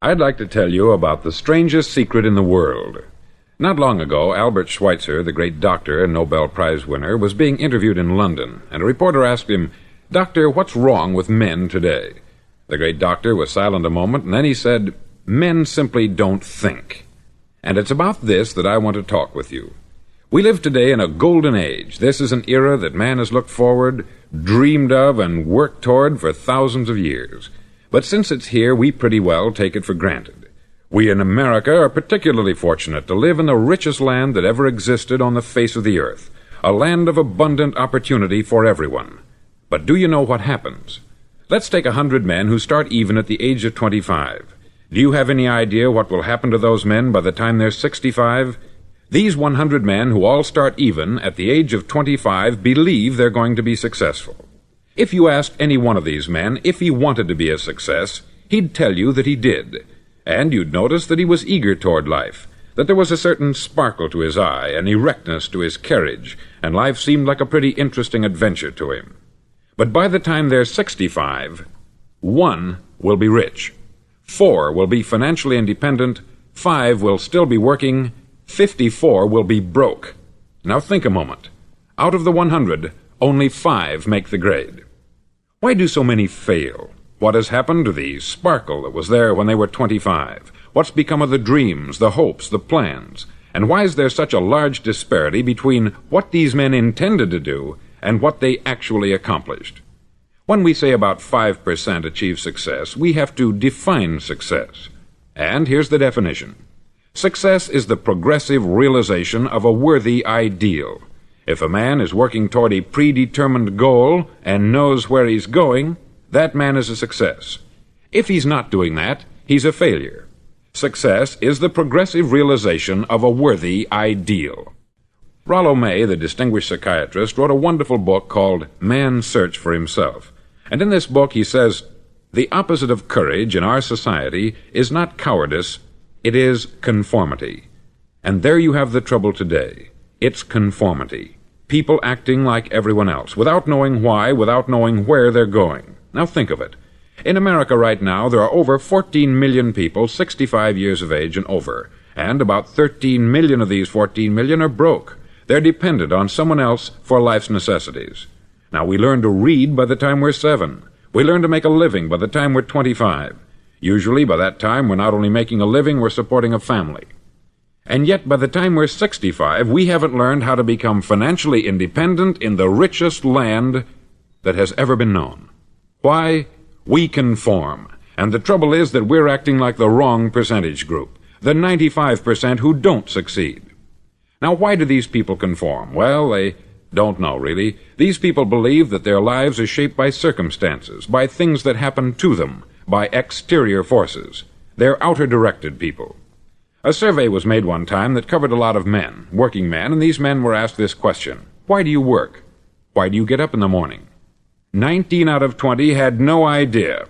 I'd like to tell you about the strangest secret in the world. Not long ago, Albert Schweitzer, the great doctor and Nobel Prize winner, was being interviewed in London, and a reporter asked him, "Doctor, what's wrong with men today?" The great doctor was silent a moment, and then he said, "Men simply don't think." And it's about this that I want to talk with you. We live today in a golden age. This is an era that man has looked forward, dreamed of, and worked toward for thousands of years. But since it's here, we pretty well take it for granted. We in America are particularly fortunate to live in the richest land that ever existed on the face of the earth, a land of abundant opportunity for everyone. But do you know what happens? Let's take 100 men who start even at the age of 25. Do you have any idea what will happen to those men by the time they're 65? These 100 men who all start even at the age of 25 believe they're going to be successful. If you asked any one of these men if he wanted to be a success, he'd tell you that he did. And you'd notice that he was eager toward life, that there was a certain sparkle to his eye, an erectness to his carriage, and life seemed like a pretty interesting adventure to him. But by the time they're 65, 1 will be rich, 4 will be financially independent, 5 will still be working, 54 will be broke. Now think a moment. Out of the 100, only 5 make the grade. Why do so many fail? What has happened to the sparkle that was there when they were 25? What's become of the dreams, the hopes, the plans? And why is there such a large disparity between what these men intended to do and what they actually accomplished? When we say about 5% achieve success, we have to define success. And here's the definition. Success is the progressive realization of a worthy ideal. If a man is working toward a predetermined goal and knows where he's going, that man is a success. If he's not doing that, he's a failure. Success is the progressive realization of a worthy ideal. Rollo May, the distinguished psychiatrist, wrote a wonderful book called Man's Search for Himself. And in this book he says, "The opposite of courage in our society is not cowardice, it is conformity." And there you have the trouble today. It's conformity. People acting like everyone else, without knowing why, without knowing where they're going. Now think of it. In America right now, there are over 14 million people 65 years of age and over, and about 13 million of these 14 million are broke. They're dependent on someone else for life's necessities. Now, we learn to read by the time we're 7. We learn to make a living by the time we're 25. Usually, by that time, we're not only making a living, we're supporting a family. And yet, by the time we're 65, we haven't learned how to become financially independent in the richest land that has ever been known. Why? We conform. And the trouble is that we're acting like the wrong percentage group, the 95% who don't succeed. Now, why do these people conform? Well, they don't know, really. These people believe that their lives are shaped by circumstances, by things that happen to them, by exterior forces. They're outer-directed people. A survey was made one time that covered a lot of men, working men, and these men were asked this question: why do you work? Why do you get up in the morning? 19 out of 20 had no idea.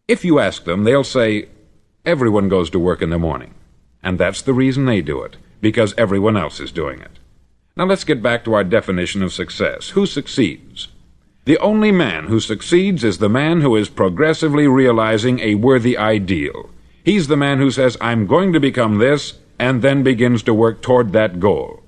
If you ask them, they'll say, everyone goes to work in the morning. And that's the reason they do it, because everyone else is doing it. Now let's get back to our definition of success. Who succeeds? The only man who succeeds is the man who is progressively realizing a worthy ideal. He's the man who says, I'm going to become this, and then begins to work toward that goal.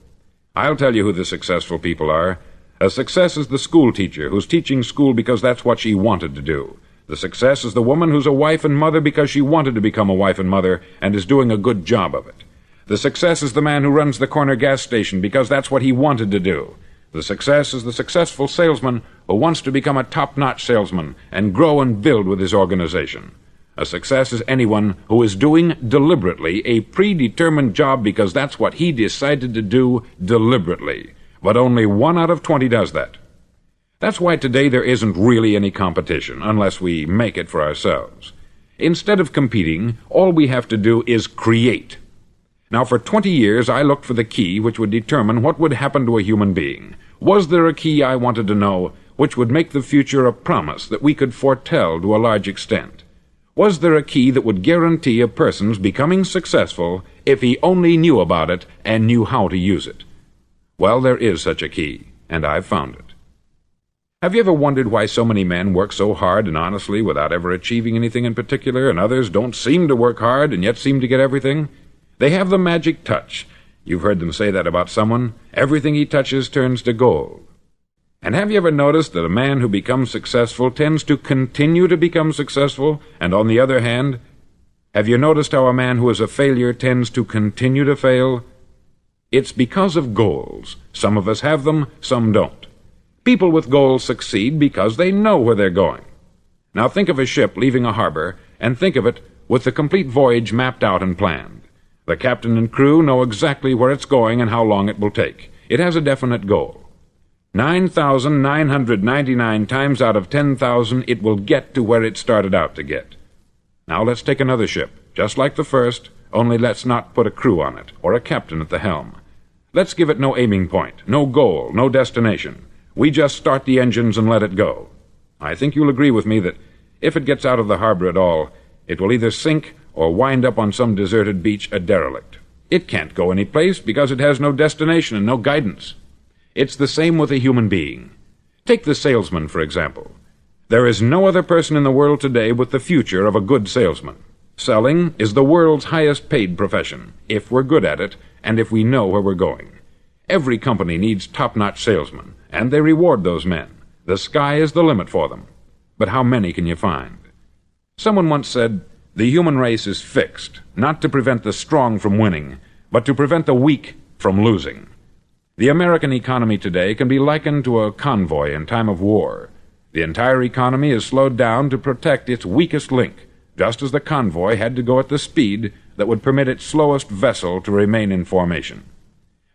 I'll tell you who the successful people are. A success is the school teacher who's teaching school because that's what she wanted to do. The success is the woman who's a wife and mother because she wanted to become a wife and mother and is doing a good job of it. The success is the man who runs the corner gas station because that's what he wanted to do. The success is the successful salesman who wants to become a top-notch salesman and grow and build with his organization. A success is anyone who is doing deliberately a predetermined job because that's what he decided to do deliberately. But only 1 out of 20 does that. That's why today there isn't really any competition, unless we make it for ourselves. Instead of competing, all we have to do is create. Now, for 20 years, I looked for the key which would determine what would happen to a human being. Was there a key I wanted to know which would make the future a promise that we could foretell to a large extent? Was there a key that would guarantee a person's becoming successful if he only knew about it and knew how to use it? Well, there is such a key, and I've found it. Have you ever wondered why so many men work so hard and honestly without ever achieving anything in particular, and others don't seem to work hard and yet seem to get everything? They have the magic touch. You've heard them say that about someone. Everything he touches turns to gold. And have you ever noticed that a man who becomes successful tends to continue to become successful, and on the other hand, have you noticed how a man who is a failure tends to continue to fail? It's because of goals. Some of us have them, some don't. People with goals succeed because they know where they're going. Now think of a ship leaving a harbor, and think of it with the complete voyage mapped out and planned. The captain and crew know exactly where it's going and how long it will take. It has a definite goal. 9,999 times out of 10,000 it will get to where it started out to get. Now let's take another ship, just like the first, only let's not put a crew on it, or a captain at the helm. Let's give it no aiming point, no goal, no destination. We just start the engines and let it go. I think you'll agree with me that if it gets out of the harbor at all, it will either sink or wind up on some deserted beach a derelict. It can't go any place because it has no destination and no guidance. It's the same with a human being. Take the salesman, for example. There is no other person in the world today with the future of a good salesman. Selling is the world's highest paid profession, if we're good at it and if we know where we're going. Every company needs top-notch salesmen, and they reward those men. The sky is the limit for them. But how many can you find? Someone once said, "The human race is fixed, not to prevent the strong from winning, but to prevent the weak from losing." The American economy today can be likened to a convoy in time of war. The entire economy is slowed down to protect its weakest link, just as the convoy had to go at the speed that would permit its slowest vessel to remain in formation.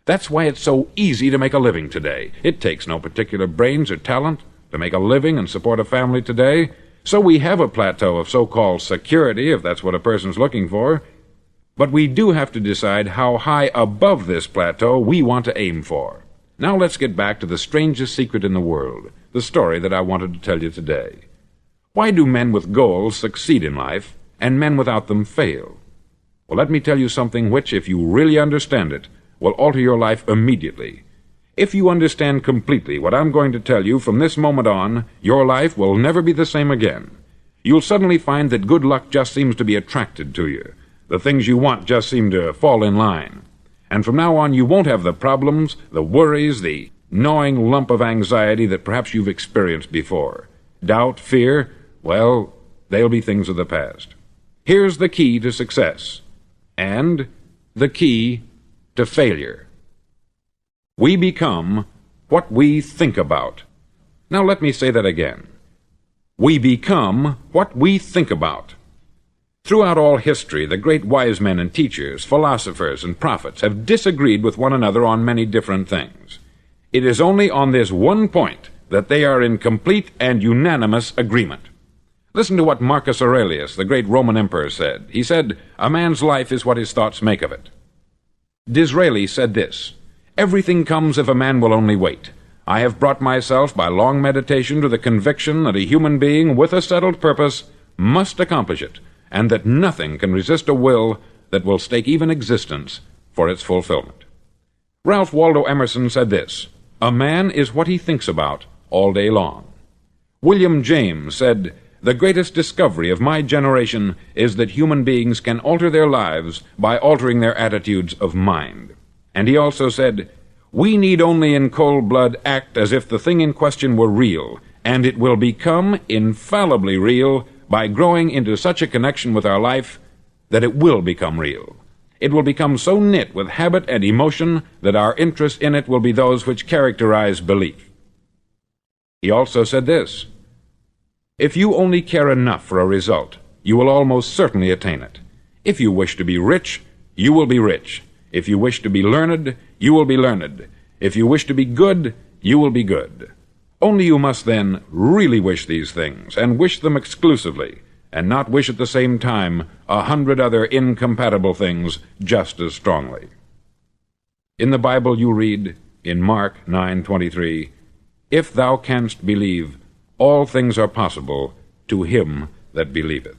That's why it's so easy to make a living today. It takes no particular brains or talent to make a living and support a family today. So we have a plateau of so-called security, if that's what a person's looking for. But we do have to decide how high above this plateau we want to aim for. Now let's get back to the strangest secret in the world, the story that I wanted to tell you today. Why do men with goals succeed in life, and men without them fail? Well, let me tell you something which, if you really understand it, will alter your life immediately. If you understand completely what I'm going to tell you from this moment on, your life will never be the same again. You'll suddenly find that good luck just seems to be attracted to you. The things you want just seem to fall in line. And from now on, you won't have the problems, the worries, the gnawing lump of anxiety that perhaps you've experienced before. Doubt, fear, well, they'll be things of the past. Here's the key to success, and the key to failure. We become what we think about. Now let me say that again. We become what we think about. Throughout all history, the great wise men and teachers, philosophers and prophets have disagreed with one another on many different things. It is only on this one point that they are in complete and unanimous agreement. Listen to what Marcus Aurelius, the great Roman emperor, said. He said, "A man's life is what his thoughts make of it." Disraeli said this, "Everything comes if a man will only wait. I have brought myself by long meditation to the conviction that a human being with a settled purpose must accomplish it, and that nothing can resist a will that will stake even existence for its fulfillment." Ralph Waldo Emerson said this, "A man is what he thinks about all day long." William James said, "The greatest discovery of my generation is that human beings can alter their lives by altering their attitudes of mind." And he also said, "We need only in cold blood act as if the thing in question were real, and it will become infallibly real by growing into such a connection with our life that it will become real. It will become so knit with habit and emotion that our interest in it will be those which characterize belief." He also said this, "If you only care enough for a result, you will almost certainly attain it. If you wish to be rich, you will be rich. If you wish to be learned, you will be learned. If you wish to be good, you will be good. Only you must then really wish these things, and wish them exclusively, and not wish at the same time 100 other incompatible things just as strongly." In the Bible you read, in Mark 9:23, "If thou canst believe, all things are possible to him that believeth."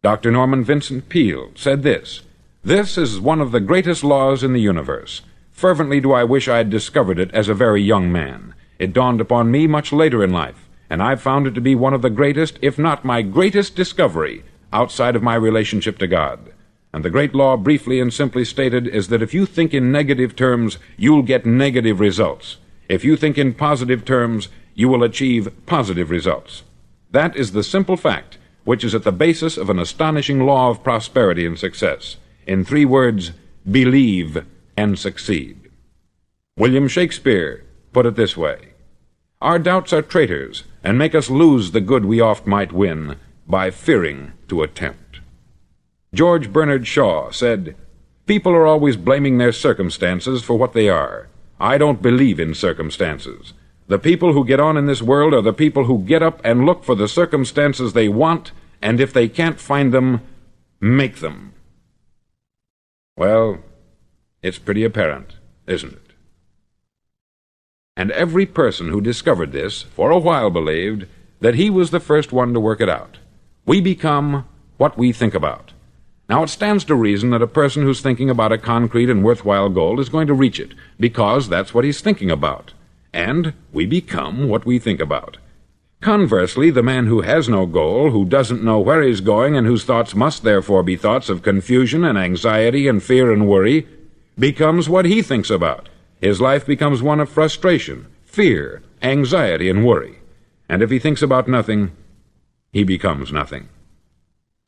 Dr. Norman Vincent Peale said this, "This is one of the greatest laws in the universe. Fervently do I wish I had discovered it as a very young man. It dawned upon me much later in life, and I've found it to be one of the greatest, if not my greatest discovery, outside of my relationship to God. And the great law, briefly and simply stated, is that if you think in negative terms, you'll get negative results. If you think in positive terms, you will achieve positive results. That is the simple fact which is at the basis of an astonishing law of prosperity and success. In 3 words, believe and succeed. William Shakespeare put it this way: "Our doubts are traitors, and make us lose the good we oft might win, by fearing to attempt." George Bernard Shaw said, "People are always blaming their circumstances for what they are. I don't believe in circumstances. The people who get on in this world are the people who get up and look for the circumstances they want, and if they can't find them, make them." Well, it's pretty apparent, isn't it? And every person who discovered this for a while believed that he was the first one to work it out. We become what we think about. Now, it stands to reason that a person who's thinking about a concrete and worthwhile goal is going to reach it, because that's what he's thinking about. And we become what we think about. Conversely, the man who has no goal, who doesn't know where he's going, and whose thoughts must therefore be thoughts of confusion and anxiety and fear and worry, becomes what he thinks about. His life becomes one of frustration, fear, anxiety, and worry. And if he thinks about nothing, he becomes nothing.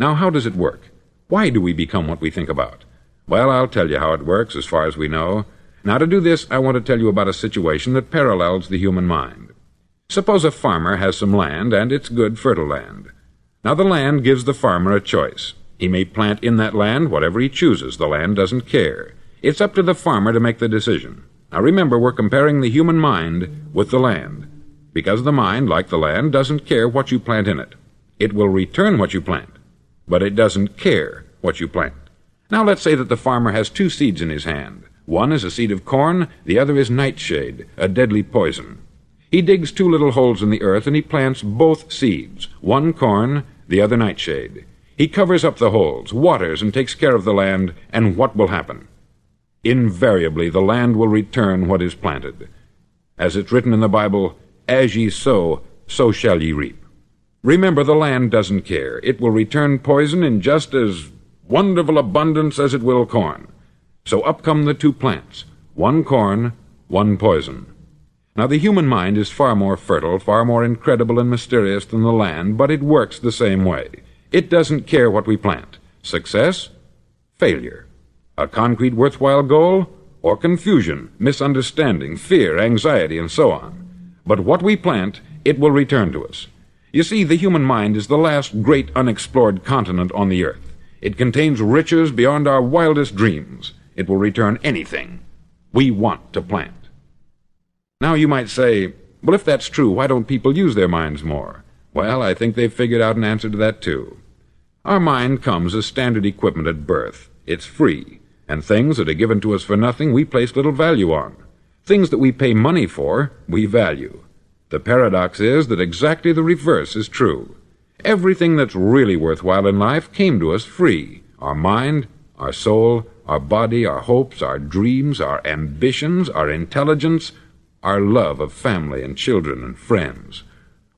Now, how does it work? Why do we become what we think about? Well, I'll tell you how it works as far as we know. Now, to do this, I want to tell you about a situation that parallels the human mind. Suppose a farmer has some land, and it's good, fertile land. Now, the land gives the farmer a choice. He may plant in that land whatever he chooses. The land doesn't care. It's up to the farmer to make the decision. Now, remember, we're comparing the human mind with the land, because the mind, like the land, doesn't care what you plant in it. It will return what you plant, but it doesn't care what you plant. Now, let's say that the farmer has 2 seeds in his hand. One is a seed of corn, the other is nightshade, a deadly poison. He digs 2 little holes in the earth, and he plants both seeds, one corn, the other nightshade. He covers up the holes, waters, and takes care of the land, and what will happen? Invariably, the land will return what is planted. As it's written in the Bible, "As ye sow, so shall ye reap." Remember, the land doesn't care. It will return poison in just as wonderful abundance as it will corn. So up come the 2 plants, one corn, one poison. Now, the human mind is far more fertile, far more incredible and mysterious than the land, but it works the same way. It doesn't care what we plant. Success, failure. A concrete, worthwhile goal, or confusion, misunderstanding, fear, anxiety, and so on. But what we plant, it will return to us. You see, the human mind is the last great unexplored continent on the earth. It contains riches beyond our wildest dreams. It will return anything we want to plant. Now, you might say, well, if that's true, why don't people use their minds more? Well, I think they've figured out an answer to that, too. Our mind comes as standard equipment at birth. It's free, and things that are given to us for nothing we place little value on. Things that we pay money for, we value. The paradox is that exactly the reverse is true. Everything that's really worthwhile in life came to us free. Our mind, our soul, our body, our hopes, our dreams, our ambitions, our intelligence, our love of family and children and friends.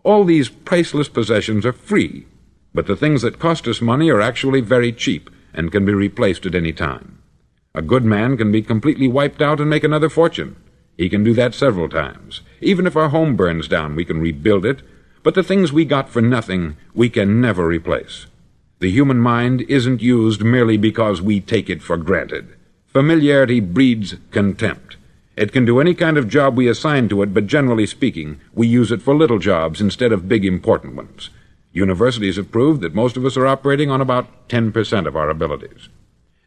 All these priceless possessions are free, but the things that cost us money are actually very cheap and can be replaced at any time. A good man can be completely wiped out and make another fortune. He can do that several times. Even if our home burns down, we can rebuild it, but the things we got for nothing, we can never replace. The human mind isn't used merely because we take it for granted. Familiarity breeds contempt. It can do any kind of job we assign to it, but generally speaking, we use it for little jobs instead of big important ones. Universities have proved that most of us are operating on about 10% of our abilities.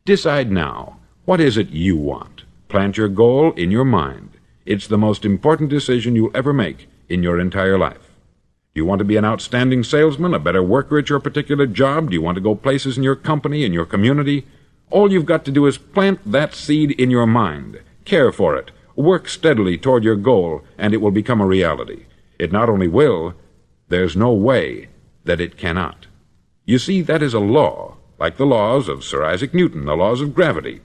Decide now, what is it you want? Plant your goal in your mind. It's the most important decision you'll ever make in your entire life. Do you want to be an outstanding salesman, a better worker at your particular job? Do you want to go places in your company, in your community? All you've got to do is plant that seed in your mind. Care for it. Work steadily toward your goal, and it will become a reality. It not only will, there's no way that it cannot. You see, that is a law, like the laws of Sir Isaac Newton, the laws of gravity.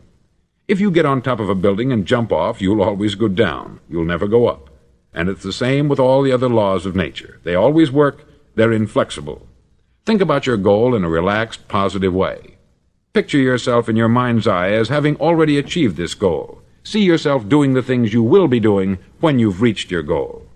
If you get on top of a building and jump off, you'll always go down. You'll never go up. And it's the same with all the other laws of nature. They always work. They're inflexible. Think about your goal in a relaxed, positive way. Picture yourself in your mind's eye as having already achieved this goal. See yourself doing the things you will be doing when you've reached your goal.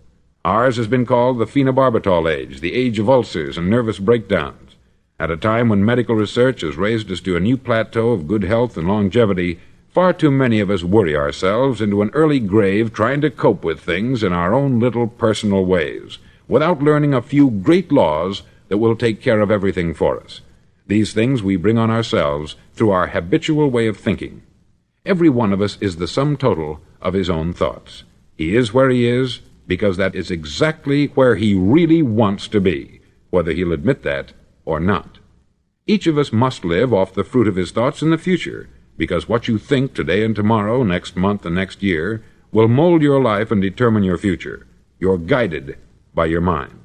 Ours has been called the phenobarbital age, the age of ulcers and nervous breakdowns. At a time when medical research has raised us to a new plateau of good health and longevity, far too many of us worry ourselves into an early grave trying to cope with things in our own little personal ways, without learning a few great laws that will take care of everything for us. These things we bring on ourselves through our habitual way of thinking. Every one of us is the sum total of his own thoughts. He is where he is because that is exactly where he really wants to be, whether he'll admit that or not. Each of us must live off the fruit of his thoughts in the future, because what you think today and tomorrow, next month and next year, will mold your life and determine your future. You're guided by your mind.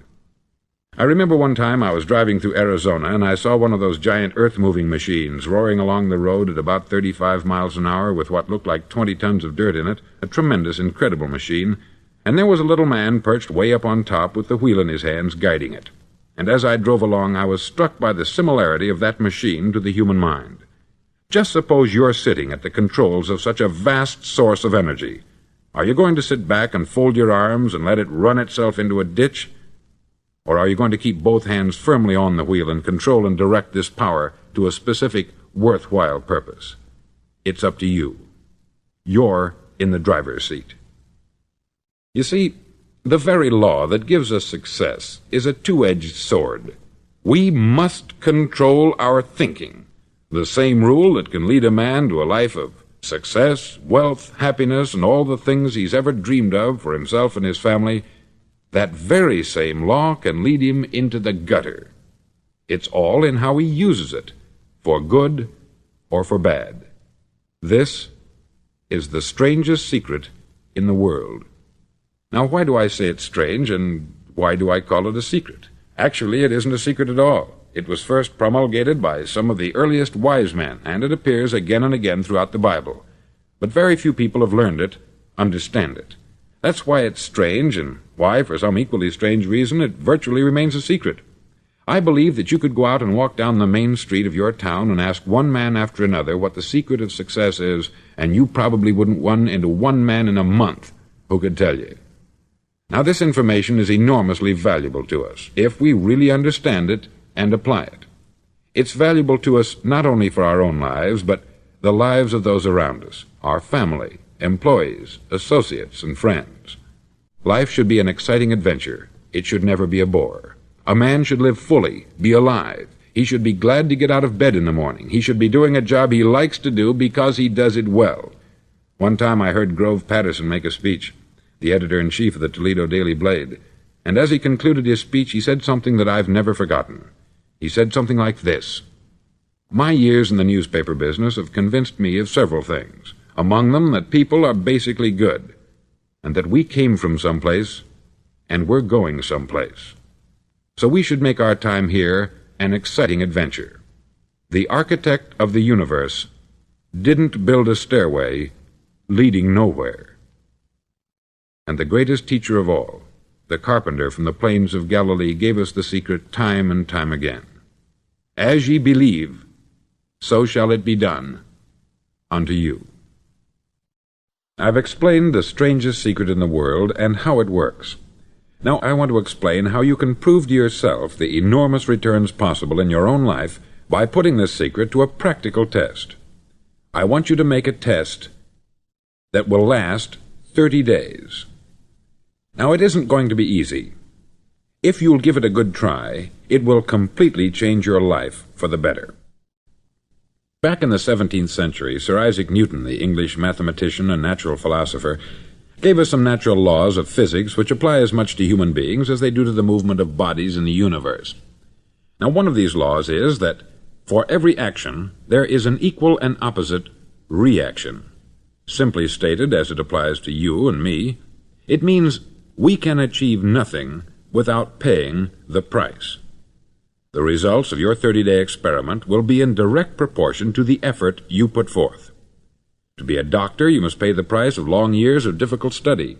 I remember one time I was driving through Arizona and I saw one of those giant earth-moving machines roaring along the road at about 35 miles an hour with what looked like 20 tons of dirt in it, a tremendous, incredible machine, and there was a little man perched way up on top with the wheel in his hands guiding it. And as I drove along, I was struck by the similarity of that machine to the human mind. Just suppose you're sitting at the controls of such a vast source of energy. Are you going to sit back and fold your arms and let it run itself into a ditch? Or are you going to keep both hands firmly on the wheel and control and direct this power to a specific, worthwhile purpose? It's up to you. You're in the driver's seat. You see, the very law that gives us success is a two-edged sword. We must control our thinking. The same rule that can lead a man to a life of success, wealth, happiness, and all the things he's ever dreamed of for himself and his family, that very same law can lead him into the gutter. It's all in how he uses it, for good or for bad. This is the strangest secret in the world. Now, why do I say it's strange, and why do I call it a secret? Actually, it isn't a secret at all. It was first promulgated by some of the earliest wise men, and it appears again and again throughout the Bible. But very few people have learned it, understand it. That's why it's strange, and why, for some equally strange reason, it virtually remains a secret. I believe that you could go out and walk down the main street of your town and ask one man after another what the secret of success is, and you probably wouldn't run into one man in a month who could tell you. Now, this information is enormously valuable to us, if we really understand it and apply it. It's valuable to us not only for our own lives, but the lives of those around us, our family, employees, associates, and friends. Life should be an exciting adventure. It should never be a bore. A man should live fully, be alive. He should be glad to get out of bed in the morning. He should be doing a job he likes to do because he does it well. One time I heard Grove Patterson make a speech, the editor-in-chief of the Toledo Daily Blade, and as he concluded his speech, he said something that I've never forgotten. He said something like this: "My years in the newspaper business have convinced me of several things, among them that people are basically good, and that we came from someplace, and we're going someplace. So we should make our time here an exciting adventure. The architect of the universe didn't build a stairway leading nowhere." And the greatest teacher of all, the carpenter from the plains of Galilee, gave us the secret time and time again. As ye believe, so shall it be done unto you. I've explained the strangest secret in the world and how it works. Now I want to explain how you can prove to yourself the enormous returns possible in your own life by putting this secret to a practical test. I want you to make a test that will last 30 days. Now, it isn't going to be easy. If you'll give it a good try, it will completely change your life for the better. Back in the 17th century, Sir Isaac Newton, the English mathematician and natural philosopher, gave us some natural laws of physics which apply as much to human beings as they do to the movement of bodies in the universe. Now, one of these laws is that for every action, there is an equal and opposite reaction. Simply stated, as it applies to you and me, it means we can achieve nothing without paying the price. The results of your 30-day experiment will be in direct proportion to the effort you put forth. To be a doctor, you must pay the price of long years of difficult study.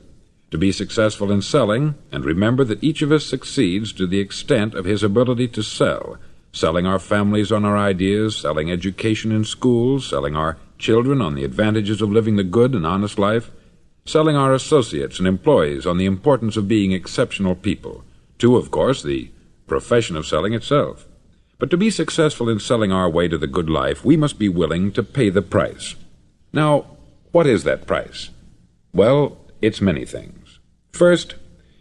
To be successful in selling, and remember that each of us succeeds to the extent of his ability to sell, selling our families on our ideas, selling education in schools, selling our children on the advantages of living the good and honest life, selling our associates and employees on the importance of being exceptional people, to, of course, the profession of selling itself. But to be successful in selling our way to the good life, we must be willing to pay the price. Now, what is that price? Well, it's many things. First,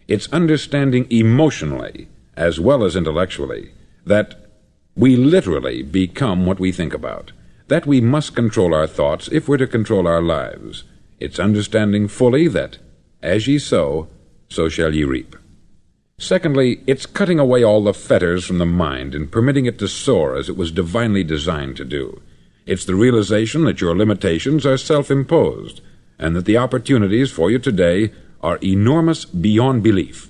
it's understanding emotionally, as well as intellectually, that we literally become what we think about, that we must control our thoughts if we're to control our lives. It's understanding fully that, as ye sow, so shall ye reap. Secondly, it's cutting away all the fetters from the mind and permitting it to soar as it was divinely designed to do. It's the realization that your limitations are self-imposed, and that the opportunities for you today are enormous beyond belief.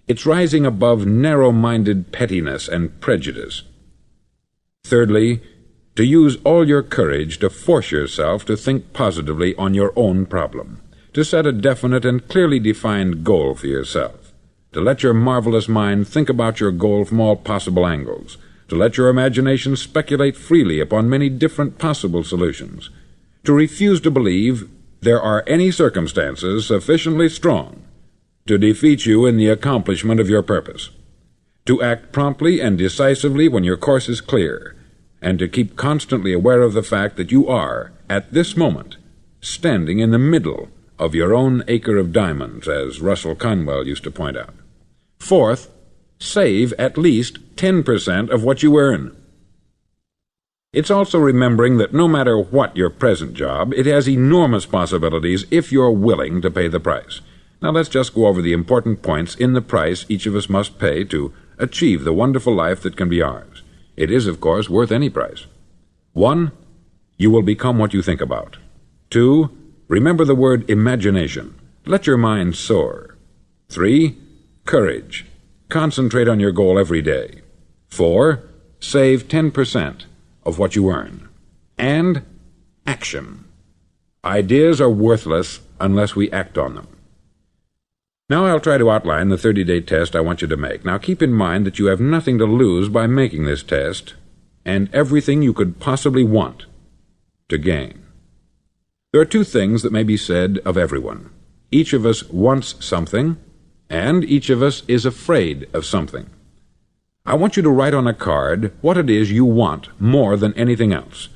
It's rising above narrow-minded pettiness and prejudice. Thirdly, to use all your courage to force yourself to think positively on your own problem, to set a definite and clearly defined goal for yourself, to let your marvelous mind think about your goal from all possible angles, to let your imagination speculate freely upon many different possible solutions, to refuse to believe there are any circumstances sufficiently strong to defeat you in the accomplishment of your purpose, to act promptly and decisively when your course is clear, and to keep constantly aware of the fact that you are, at this moment, standing in the middle of your own acre of diamonds, as Russell Conwell used to point out. Fourth, save at least 10% of what you earn. It's also remembering that no matter what your present job, it has enormous possibilities if you're willing to pay the price. Now let's just go over the important points in the price each of us must pay to achieve the wonderful life that can be ours. It is, of course, worth any price. 1. You will become what you think about. 2. Remember the word imagination. Let your mind soar. 3. Courage. Concentrate on your goal every day. 4. Save 10% of what you earn. And action. Ideas are worthless unless we act on them. Now I'll try to outline the 30-day test I want you to make. Now keep in mind that you have nothing to lose by making this test, and everything you could possibly want to gain. There are two things that may be said of everyone. Each of us wants something, and each of us is afraid of something. I want you to write on a card what it is you want more than anything else.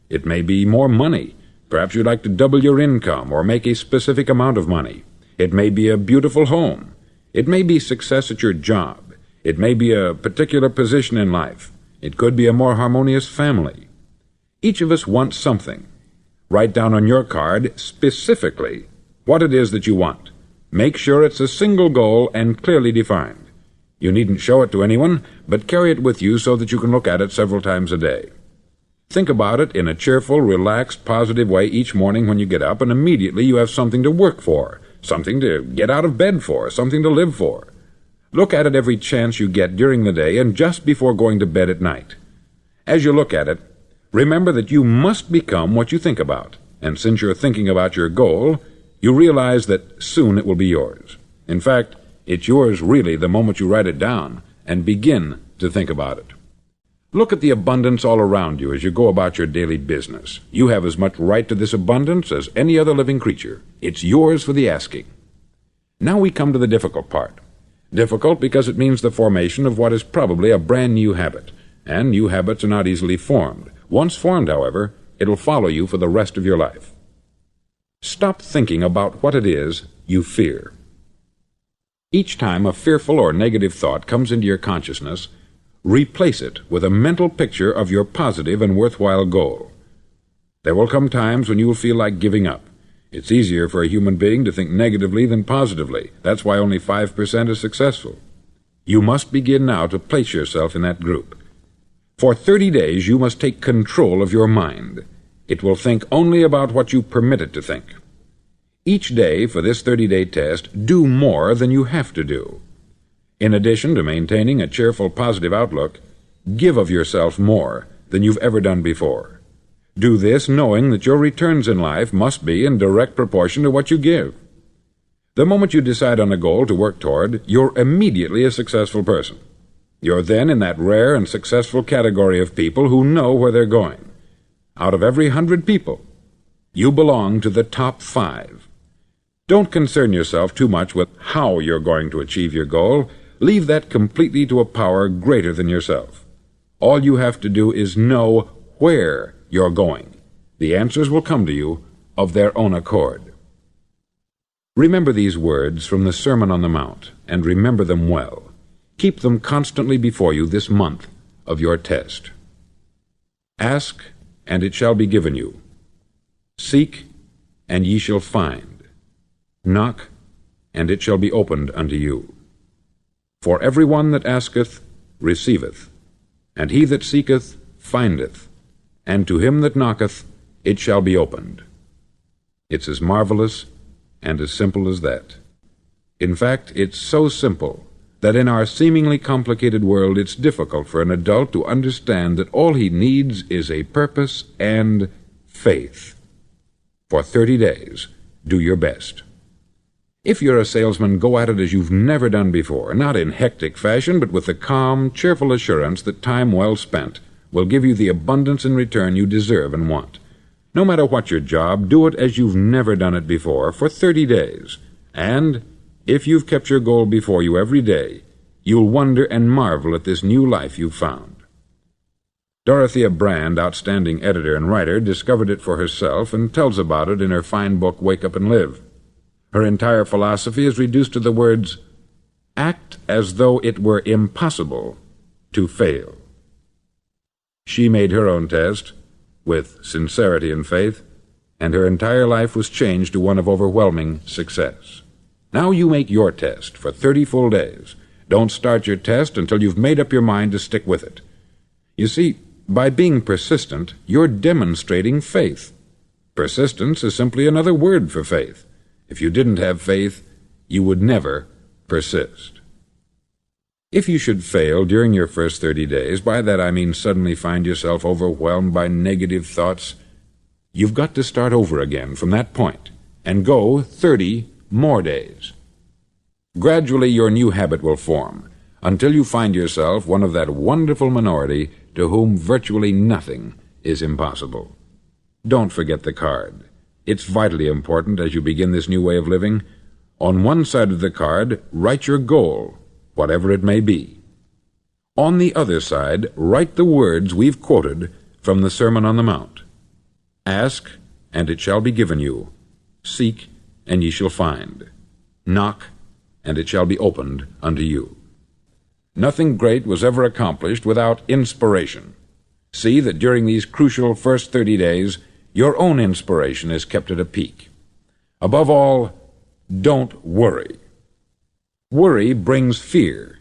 It may be more money. Perhaps you'd like to double your income or make a specific amount of money. It may be a beautiful home. It may be success at your job. It may be a particular position in life. It could be a more harmonious family. Each of us wants something. Write down on your card specifically what it is that you want. Make sure it's a single goal and clearly defined. You needn't show it to anyone, but carry it with you so that you can look at it several times a day. Think about it in a cheerful, relaxed, positive way each morning when you get up, and immediately you have something to work for, something to get out of bed for, something to live for. Look at it every chance you get during the day and just before going to bed at night. As you look at it, remember that you must become what you think about, and since you're thinking about your goal, you realize that soon it will be yours. In fact, it's yours really the moment you write it down and begin to think about it. Look at the abundance all around you as you go about your daily business. You have as much right to this abundance as any other living creature. It's yours for the asking. Now we come to the difficult part. Difficult because it means the formation of what is probably a brand new habit, and new habits are not easily formed. Once formed, however, it'll follow you for the rest of your life. Stop thinking about what it is you fear. Each time a fearful or negative thought comes into your consciousness, replace it with a mental picture of your positive and worthwhile goal. There will come times when you will feel like giving up. It's easier for a human being to think negatively than positively. That's why only 5% is successful. You must begin now to place yourself in that group. For 30 days you must take control of your mind. It will think only about what you permit it to think. Each day for this 30-day test, do more than you have to do. In addition to maintaining a cheerful, positive outlook, give of yourself more than you've ever done before. Do this knowing that your returns in life must be in direct proportion to what you give. The moment you decide on a goal to work toward, you're immediately a successful person. You're then in that rare and successful category of people who know where they're going. Out of every 100 people, you belong to the top 5. Don't concern yourself too much with how you're going to achieve your goal. Leave that completely to a power greater than yourself. All you have to do is know where you're going. The answers will come to you of their own accord. Remember these words from the Sermon on the Mount, and remember them well. Keep them constantly before you this month of your test. Ask, and it shall be given you. Seek, and ye shall find. Knock, and it shall be opened unto you. For every one that asketh receiveth, and he that seeketh findeth, and to him that knocketh it shall be opened. It's as marvelous and as simple as that. In fact, it's so simple that in our seemingly complicated world it's difficult for an adult to understand that all he needs is a purpose and faith. For 30 days, do your best. If you're a salesman, go at it as you've never done before, not in hectic fashion, but with the calm, cheerful assurance that time well spent will give you the abundance in return you deserve and want. No matter what your job, do it as you've never done it before for 30 days. And if you've kept your goal before you every day, you'll wonder and marvel at this new life you've found. Dorothea Brand, outstanding editor and writer, discovered it for herself and tells about it in her fine book, Wake Up and Live. Her entire philosophy is reduced to the words, act as though it were impossible to fail. She made her own test with sincerity and faith, and her entire life was changed to one of overwhelming success. Now you make your test for 30 full days. Don't start your test until you've made up your mind to stick with it. You see, by being persistent, you're demonstrating faith. Persistence is simply another word for faith. If you didn't have faith, you would never persist. If you should fail during your first 30 days, by that I mean suddenly find yourself overwhelmed by negative thoughts, you've got to start over again from that point and go 30 more days. Gradually your new habit will form until you find yourself one of that wonderful minority to whom virtually nothing is impossible. Don't forget the card. It's vitally important as you begin this new way of living. On one side of the card, write your goal, whatever it may be. On the other side, write the words we've quoted from the Sermon on the Mount. Ask, and it shall be given you. Seek, and ye shall find. Knock, and it shall be opened unto you. Nothing great was ever accomplished without inspiration. See that during these crucial first 30 days, your own inspiration is kept at a peak. Above all, don't worry. Worry brings fear,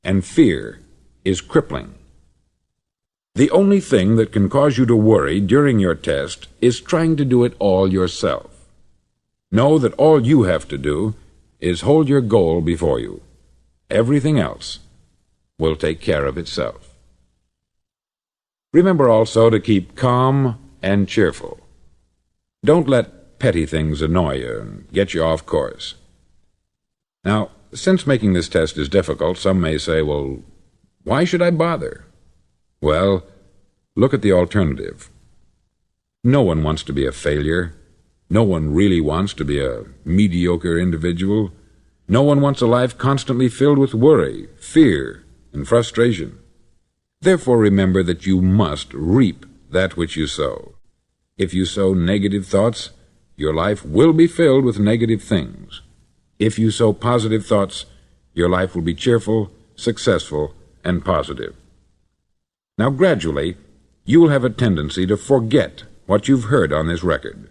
and fear is crippling. The only thing that can cause you to worry during your test is trying to do it all yourself. Know that all you have to do is hold your goal before you. Everything else will take care of itself. Remember also to keep calm and cheerful. Don't let petty things annoy you and get you off course. Now, since making this test is difficult, some may say, well, why should I bother? Well, look at the alternative. No one wants to be a failure. No one really wants to be a mediocre individual. No one wants a life constantly filled with worry, fear, and frustration. Therefore, remember that you must reap that which you sow. If you sow negative thoughts, your life will be filled with negative things. If you sow positive thoughts, your life will be cheerful, successful, and positive. Now, gradually, you will have a tendency to forget what you've heard on this record.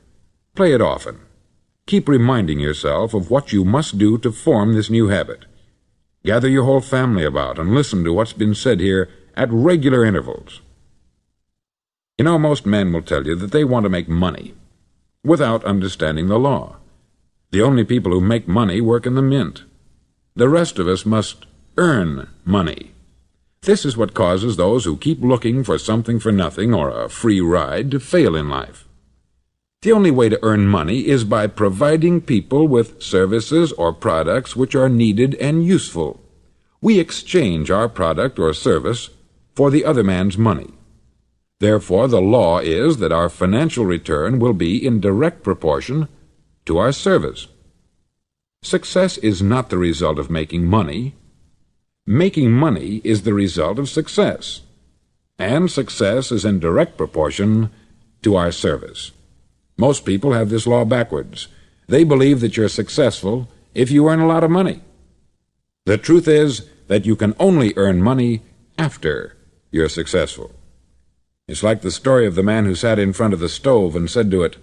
Play it often. Keep reminding yourself of what you must do to form this new habit. Gather your whole family about and listen to what's been said here at regular intervals. You know, most men will tell you that they want to make money without understanding the law. The only people who make money work in the mint. The rest of us must earn money. This is what causes those who keep looking for something for nothing or a free ride to fail in life. The only way to earn money is by providing people with services or products which are needed and useful. We exchange our product or service for the other man's money. Therefore, the law is that our financial return will be in direct proportion to our service. Success is not the result of making money. Making money is the result of success, and success is in direct proportion to our service. Most people have this law backwards. They believe that you're successful if you earn a lot of money. The truth is that you can only earn money after you're successful. It's like the story of the man who sat in front of the stove and said to it,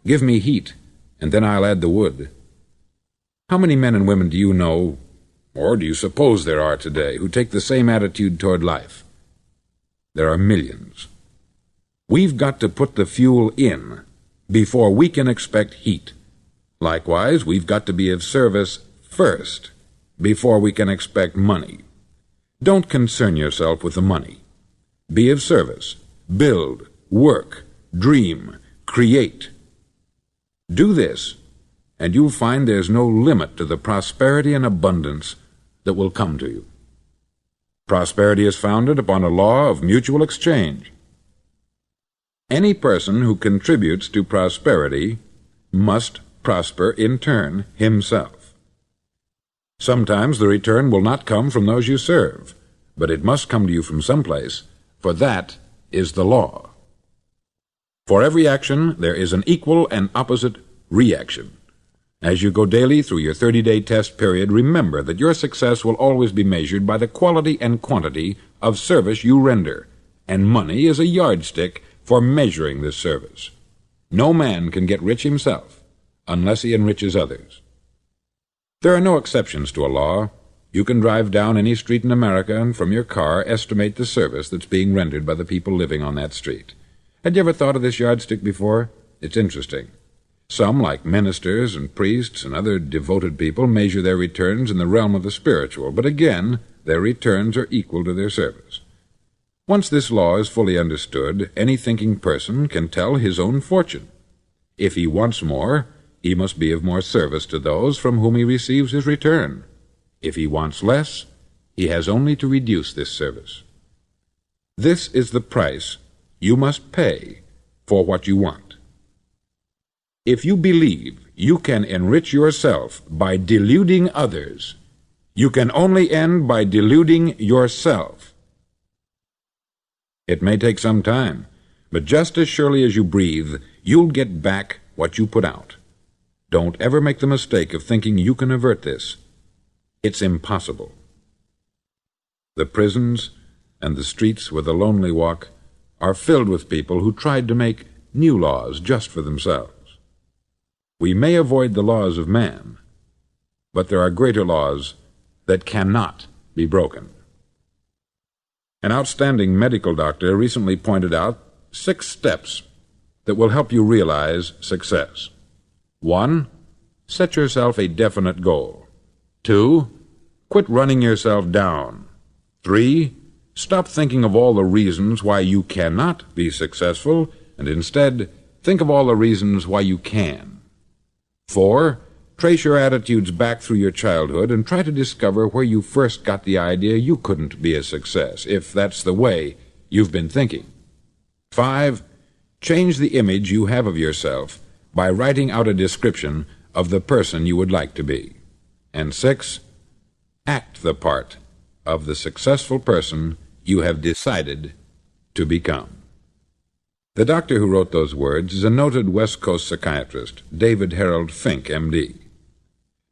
"Give me heat, and then I'll add the wood." How many men and women do you know, or do you suppose there are today, who take the same attitude toward life? There are millions. We've got to put the fuel in before we can expect heat. Likewise, we've got to be of service first before we can expect money. Don't concern yourself with the money. Be of service. Build, work, dream, create. Do this, and you'll find there's no limit to the prosperity and abundance that will come to you. Prosperity is founded upon a law of mutual exchange. Any person who contributes to prosperity must prosper in turn himself. Sometimes the return will not come from those you serve, but it must come to you from someplace, for that is the law. For every action, there is an equal and opposite reaction. As you go daily through your 30-day test period, remember that your success will always be measured by the quality and quantity of service you render, and money is a yardstick for measuring this service. No man can get rich himself unless he enriches others. There are no exceptions to a law. You can drive down any street in America and from your car estimate the service that's being rendered by the people living on that street. Had you ever thought of this yardstick before? It's interesting. Some, like ministers and priests and other devoted people, measure their returns in the realm of the spiritual, but again, their returns are equal to their service. Once this law is fully understood, any thinking person can tell his own fortune. If he wants more, he must be of more service to those from whom he receives his return. If he wants less, he has only to reduce this service. This is the price you must pay for what you want. If you believe you can enrich yourself by deluding others, you can only end by deluding yourself. It may take some time, but just as surely as you breathe, you'll get back what you put out. Don't ever make the mistake of thinking you can avert this. It's impossible. The prisons and the streets where the lonely walk are filled with people who tried to make new laws just for themselves. We may avoid the laws of man, but there are greater laws that cannot be broken. An outstanding medical doctor recently pointed out 6 steps that will help you realize success. 1. Set yourself a definite goal. 2. Quit running yourself down. 3. Stop thinking of all the reasons why you cannot be successful, and instead think of all the reasons why you can. 4. Trace your attitudes back through your childhood and try to discover where you first got the idea you couldn't be a success, if that's the way you've been thinking. 5. Change the image you have of yourself by writing out a description of the person you would like to be. And 6. Act the part of the successful person you have decided to become. The doctor who wrote those words is a noted West Coast psychiatrist, David Harold Fink, M.D.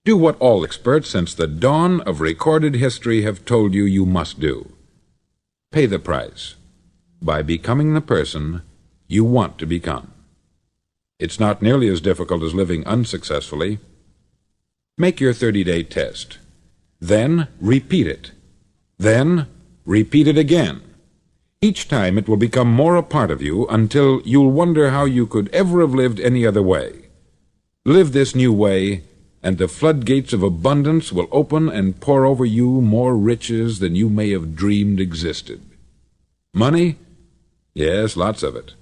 Do what all experts since the dawn of recorded history have told you you must do. Pay the price by becoming the person you want to become. It's not nearly as difficult as living unsuccessfully. Make your 30-day test. Then repeat it. Then repeat it again. Each time it will become more a part of you until you'll wonder how you could ever have lived any other way. Live this new way, and the floodgates of abundance will open and pour over you more riches than you may have dreamed existed. Money? Yes, lots of it.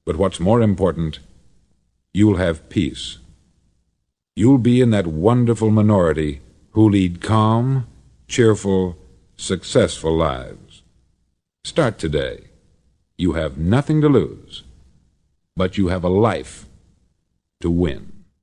But what's more important, you'll have peace. You'll be in that wonderful minority who lead calm, cheerful, successful lives. Start today. You have nothing to lose, but you have a life to win.